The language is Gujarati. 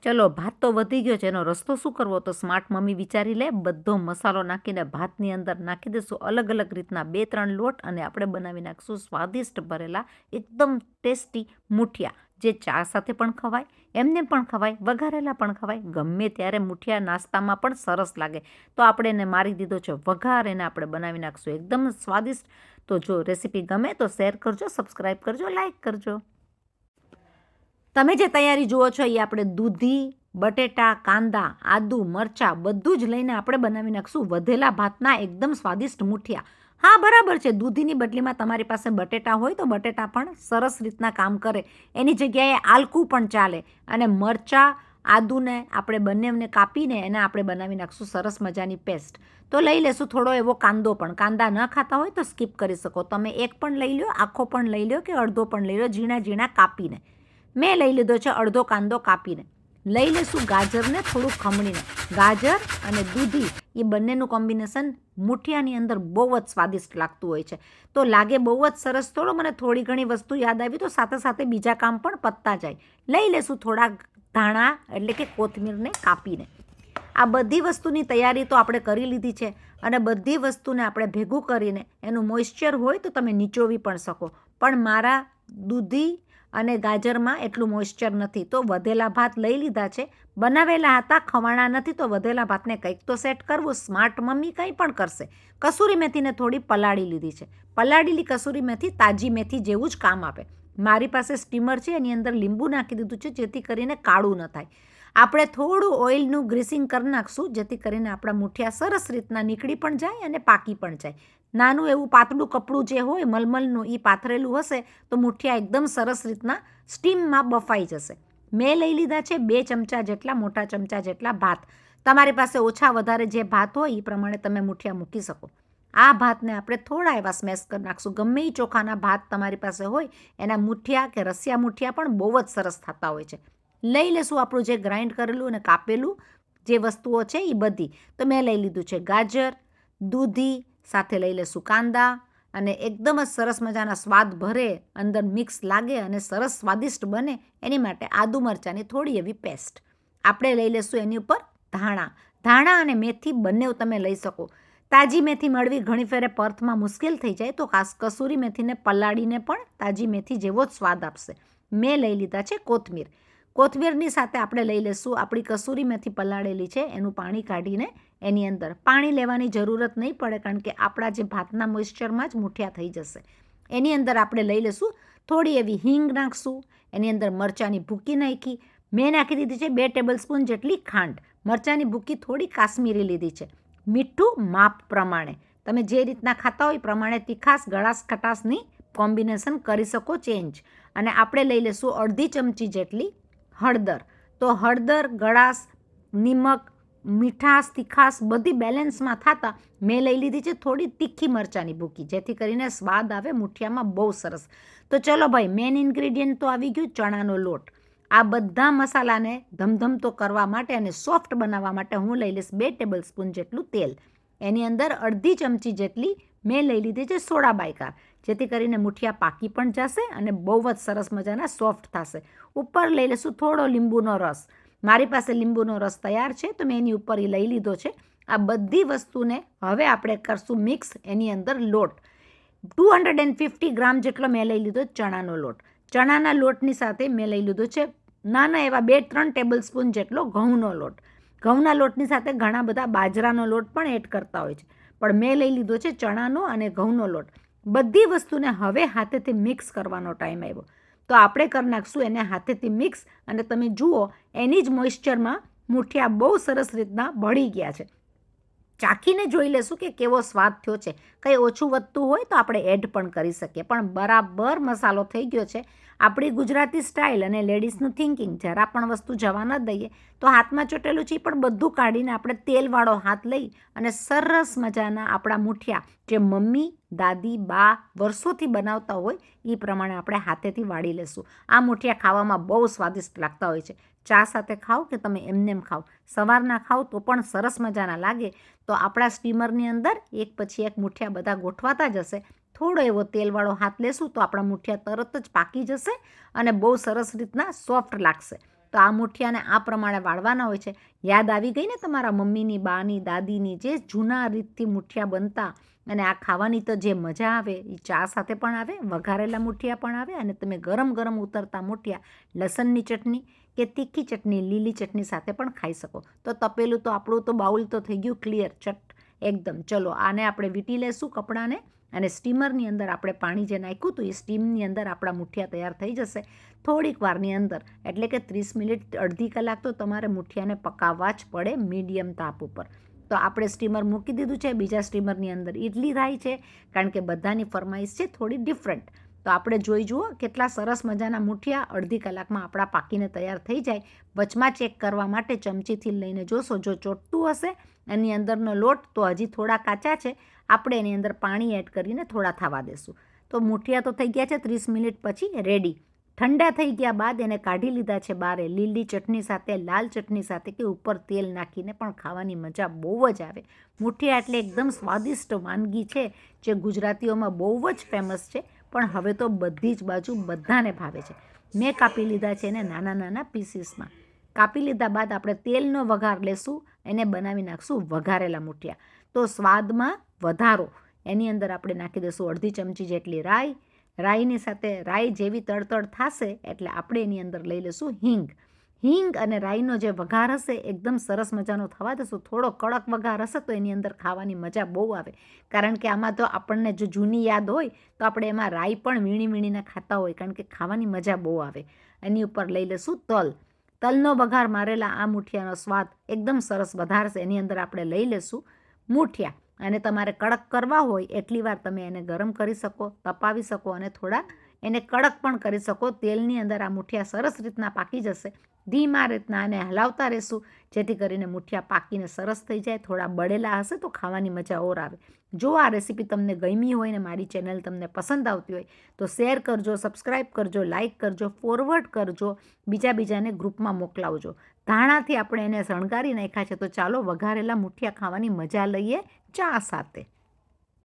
ચલો ભાત તો વધી ગયો છે, એનો રસ્તો શું કરવો? તો સ્માર્ટ મમ્મી વિચારી લે, બધો મસાલો નાખીને ભાતની અંદર નાખી દઈશું અલગ અલગ રીતના 2-3 લોટ, અને આપણે બનાવી નાખશું સ્વાદિષ્ટ ભરેલા એકદમ ટેસ્ટી મુઠિયા, જે ચા સાથે પણ ખવાય, એમને પણ ખવાય, વઘારેલા પણ ખવાય, ગમે ત્યારે મુઠિયા નાસ્તામાં પણ સરસ લાગે. તો આપણે એને મારી દીધો છે વઘાર, એને આપણે બનાવી નાખશું એકદમ સ્વાદિષ્ટ. તો જો રેસીપી ગમે તો શેર કરજો, સબસ્ક્રાઈબ કરજો, લાઈક કરજો. તમે જે તૈયારી જુઓ છો એ આપણે દૂધી, બટેટા, કાંદા, આદુ, મરચાં બધું જ લઈને આપણે બનાવી નાખશું વધેલા ભાતના એકદમ સ્વાદિષ્ટ મુઠિયા. હા, બરાબર છે, દૂધીની બદલીમાં તમારી પાસે બટેટા હોય તો બટેટા પણ સરસ રીતના કામ કરે, એની જગ્યાએ આલકું પણ ચાલે. અને મરચાં, આદુને આપણે બંનેને કાપીને એને આપણે બનાવી નાખશું સરસ મજાની પેસ્ટ. તો લઈ લેશું થોડો એવો કાંદો પણ. કાંદા ન ખાતા હોય તો સ્કીપ કરી શકો, તમે એક પણ લઈ લો, આખો પણ લઈ લો કે અડધો પણ લઈ લો, ઝીણા ઝીણા કાપીને. મેં લઈ લીધો છે અડધો કાંદો કાપીને. લઈ લઈશું ગાજરને થોડું ખમણીને. ગાજર અને દૂધી એ બંનેનું કોમ્બિનેશન મુઠિયાની અંદર બહુ જ સ્વાદિષ્ટ લાગતું હોય છે. તો લાગે બહુ જ સરસ. થોડો મને થોડી ઘણી વસ્તુ યાદ આવી તો સાથે સાથે બીજા કામ પણ પતતા જાય. લઈ લેશું થોડા ધાણા એટલે કે કોથમીરને કાપીને. આ બધી વસ્તુની તૈયારી તો આપણે કરી લીધી છે, અને બધી વસ્તુને આપણે ભેગું કરીને એનું મોઇશ્ચર હોય તો તમે નીચોવી પણ શકો, પણ મારા દૂધી અને ગાજરમાં એટલું મોઇશ્ચર નથી, તો વધેલા ભાત લઈ લીધા છે. બનાવેલા હતા, ખવાણા નથી, તો વધેલા ભાતને કંઈક તો સેટ કરવું. સ્માર્ટ મમ્મી કંઈ પણ કરશે. કસૂરી મેથીને થોડી પલાળી લીધી છે. પલાળેલી કસૂરી મેથી તાજી મેથી જેવું જ કામ આપે. મારી પાસે સ્ટીમર છે, એની અંદર લીંબુ નાખી દીધું છે જેથી કરીને કાળું ન થાય. આપણે થોડું ઓઇલનું ગ્રીસિંગ કરી નાખશું જેથી કરીને આપણા મુઠિયા સરસ રીતના નીકળી પણ જાય અને પાકી પણ જાય. નાનું એવું પાતળું કપડું જે હોય મલમલનું એ પાથરેલું હશે તો મુઠિયા એકદમ સરસ રીતના સ્ટીમમાં બફાઈ જશે. મેં લઈ લીધા છે 2 ચમચા જેટલા, મોટા ચમચા જેટલા ભાત. તમારી પાસે ઓછા વધારે જે ભાત હોય એ પ્રમાણે તમે મુઠિયા મૂકી શકો. આ ભાતને આપણે થોડા એવા સ્મેશ કરી નાખશું. ગમે એ ચોખાના ભાત તમારી પાસે હોય એના મુઠિયા કે રસિયા મુઠિયા પણ બહુ જ સરસ થતા હોય છે. લઈ લેશું આપણું જે ગ્રાઇન્ડ કરેલું અને કાપેલું જે વસ્તુઓ છે એ બધી. તો મેં લઈ લીધું છે ગાજર, દૂધી, સાથે લઈ લેશું કાંદા, અને એકદમ જ સરસ મજાના સ્વાદ ભરે, અંદર મિક્સ લાગે અને સરસ સ્વાદિષ્ટ બને એની માટે આદુ મરચાંની થોડી એવી પેસ્ટ. આપણે લઈ લેશું એની ઉપર ધાણા. ધાણા અને મેથી બંને તમે લઈ શકો. તાજી મેથી મળવી ઘણી ફેરે પર્થમાં મુશ્કેલ થઈ જાય, તો કસૂરી મેથીને પલાળીને પણ તાજી મેથી જેવો જ સ્વાદ આપશે. મેં લઈ લીધા છે કોથમીર. કોથમીરની સાથે આપણે લઈ લેશું આપણી કસૂરી મેથી પલાળેલી છે એનું પાણી કાઢીને એની અંદર. પાણી લેવાની જરૂરત નહીં પડે કારણ કે આપણા જે ભાતના મોઇશ્ચરમાં જ મુઠિયા થઈ જશે. એની અંદર આપણે લઈ લેશું થોડી એવી હિંગ નાખશું. એની અંદર મરચાંની ભૂકી નાખી. મેં નાખી દીધી છે 2 ટેબલ સ્પૂન જેટલી ખાંડ. મરચાંની ભૂકી થોડી કાશ્મીરી લીધી છે. મીઠું માપ પ્રમાણે, તમે જે રીતના ખાતા હોય એ પ્રમાણે તીખાસ, ગળાશ, ખટાશની કોમ્બિનેશન કરી શકો ચેન્જ. અને આપણે લઈ લેશું અડધી ચમચી જેટલી હળદર. તો હળદર, ગળાશ, નિમક, મીઠાશ, તીખાશ બધી બેલેન્સમાં થતાં મેં લઈ લીધી છે થોડી તીખી મરચાંની ભૂકી, જેથી કરીને સ્વાદ આવે મુઠિયામાં બહુ સરસ. તો ચલો ભાઈ, મેઇન ઇન્ગ્રીડિયન્ટ તો આવી ગયું ચણાનો લોટ. આ બધા મસાલાને ધમધમતો કરવા માટે અને સોફ્ટ બનાવવા માટે હું લઈ લઈશ 2 ટેબલ સ્પૂન જેટલું તેલ. એની અંદર અડધી ચમચી જેટલી મેં લઈ લીધી છે સોડા બાયકાર, જેથી કરીને મુઠિયા પાકી પણ જશે અને બહુ જ સરસ મજાના સોફ્ટ થશે. ઉપર લઈ લઈશું થોડો લીંબુનો રસ. મારી પાસે લીંબુનો રસ તૈયાર છે તો મેં એની ઉપર એ લઈ લીધો છે. આ બધી વસ્તુને હવે આપણે કરશું મિક્સ. એની અંદર લોટ 250 ગ્રામ જેટલો મેં લઈ લીધો ચણાનો લોટ. ચણાના લોટની સાથે મેં લઈ લીધો છે નાના એવા 2-3 ટેબલ સ્પૂન જેટલો ઘઉંનો લોટ. ઘઉંના લોટની સાથે ઘણા બધા બાજરાનો લોટ પણ એડ કરતા હોય છે, પણ મેં લઈ લીધો છે ચણાનો અને ઘઉંનો લોટ. બધી વસ્તુને હવે હાથેથી મિક્સ કરવાનો ટાઈમ આવ્યો, તો આપણે કરી નાખશું એને હાથેથી મિક્સ. અને તમે જુઓ એની જ મોઇશ્ચરમાં મુઠિયા બહુ સરસ રીતના ભળી ગયા છે. ચાખીને જોઈ લેશું કે કેવો સ્વાદ થયો છે. કંઈ ઓછું વધતું હોય તો આપણે એડ પણ કરી શકીએ, પણ બરાબર મસાલો થઈ ગયો છે. આપણી ગુજરાતી સ્ટાઇલ અને લેડીઝનું થિંકિંગ, જરા પણ વસ્તુ જવા ન દઈએ તો હાથમાં ચોટેલું છે પણ બધું કાઢીને આપણે તેલવાળો હાથ લઈ અને સરસ મજાના આપણા મુઠિયા જે મમ્મી, દાદી, બા વર્ષોથી બનાવતા હોય એ પ્રમાણે આપણે હાથેથી વાળી લેશું. આ મુઠિયા ખાવામાં બહુ સ્વાદિષ્ટ લાગતા હોય છે. ચા સાથે ખાઓ કે તમે એમનેમ ખાઓ, સવારના ખાઓ તો પણ સરસ મજાના લાગે. તો આપણા સ્ટીમરની અંદર એક પછી એક મુઠિયા બધા ગોઠવાતા જશે. થોડો એવો તેલવાળો હાથ લેશું તો આપણા મુઠિયા તરત જ પાકી જશે અને બહુ સરસ રીતના સોફ્ટ લાગશે. તો આ મુઠિયાને આ પ્રમાણે વાળવાના હોય છે. યાદ આવી ગઈ ને તમારા મમ્મીની, બાની, દાદીની જે જૂના રીતથી મુઠિયા બનતા, અને આ ખાવાની તો જે મજા આવે એ ચા સાથે પણ આવે, વઘારેલા મુઠિયા પણ આવે, અને તમે ગરમ ગરમ ઉતરતા મુઠિયા લસણની ચટણી કે તીખી ચટણી, લીલી ચટણી સાથે પણ ખાઈ શકો. તો તપેલું તો આપણું તો બાઉલ તો થઈ ગયું ક્લિયર એકદમ. ચલો આને આપણે વીંટી લેશું કપડાને, અને સ્ટીમરની અંદર આપણે પાણી જે નાખ્યું હતું એ સ્ટીમની અંદર આપણા મુઠિયા તૈયાર થઈ જશે થોડીક વારની અંદર. એટલે કે 30 મિનિટ, અડધી કલાક તો તમારે મુઠિયાને પકાવવા જ પડે મીડિયમ તાપ ઉપર. તો આપણે સ્ટીમર મૂકી દીધું છે. બીજા સ્ટીમરની અંદર ઇડલી થાય છે, કારણ કે બધાની ફરમાઈશ છે થોડી ડિફરન્ટ. તો આપણે જોઈ જુઓ કેટલા સરસ મજાના મુઠિયા અડધી કલાકમાં આપણા પાકીને તૈયાર થઈ જાય. વચમાં ચેક કરવા માટે ચમચીથી લઈને જોશો, જો ચોટતું હશે એની અંદરનો લોટ તો હજી થોડા કાચા છે, આપણે એની અંદર પાણી એડ કરીને થોડા થવા દેશું. તો મુઠિયા તો થઈ ગયા છે 30 મિનિટ પછી રેડી. ઠંડા થઈ ગયા બાદ એને કાઢી લીધા છે બહાર, લીલી ચટણી સાથે, લાલ ચટણી સાથે કે ઉપર તેલ નાખીને પણ ખાવાની મજા બહુ જ આવે. મુઠિયા એટલે એકદમ સ્વાદિષ્ટ વાનગી છે જે ગુજરાતીઓમાં બહુ જ ફેમસ છે, પણ હવે તો બધી જ બાજુ બધાને ભાવે છે. મેં કાપી લીધા છે એને નાના નાના પીસીસમાં. કાપી લીધા બાદ આપણે તેલનો વઘાર લેશું, એને બનાવી નાખશું વઘારેલા મુઠિયા. તો સ્વાદમાં વધારો એની અંદર આપણે નાખી દઈશું અડધી ચમચી જેટલી રાઈ. રાઈની સાથે રાઈ જેવી તળતળ થશે એટલે આપણે એની અંદર લઈ લઈશું હિંગ. હિંગ અને રાઈનો જે વઘાર હશે એકદમ સરસ મજાનો થવા દેશું. થોડો કડક વઘાર હશે તો એની અંદર ખાવાની મજા બહુ આવે, કારણ કે આમાં તો આપણને જો જૂની યાદ હોય તો આપણે એમાં રાઈ પણ વીણી વીણીને ખાતા હોય, કારણ કે ખાવાની મજા બહુ આવે. એની ઉપર લઈ લઈશું તલ. તલનો વઘાર મારેલા આ મુઠિયાનો સ્વાદ એકદમ સરસ વધારશે. એની અંદર આપણે લઈ લઈશું મુઠિયા, અને તમારે કડક કરવા હોય એટલી વાર તમે એને ગરમ કરી શકો, તપાવી શકો, અને થોડા એને કડક પણ કરી શકો. તેલની અંદર આ મુઠિયા સરસ રીતના પાકી જશે. ધીમા રીતના એને હલાવતા રહેશું જેથી કરીને મુઠિયા પાકીને સરસ થઈ જાય. થોડા બળેલા હશે તો ખાવાની મજા ઓર આવે. જો આ રેસીપી તમને ગમી હોય ને મારી ચેનલ તમને પસંદ આવતી હોય તો શેર કરજો, સબસ્ક્રાઈબ કરજો, લાઇક કરજો, ફોરવર્ડ કરજો, બીજાને ગ્રુપમાં મોકલાવજો. ધાણાથી આપણે એને શણગારી નાખ્યા છે, તો ચાલો વઘારેલા મુઠિયા ખાવાની મજા લઈએ ચા સાથે.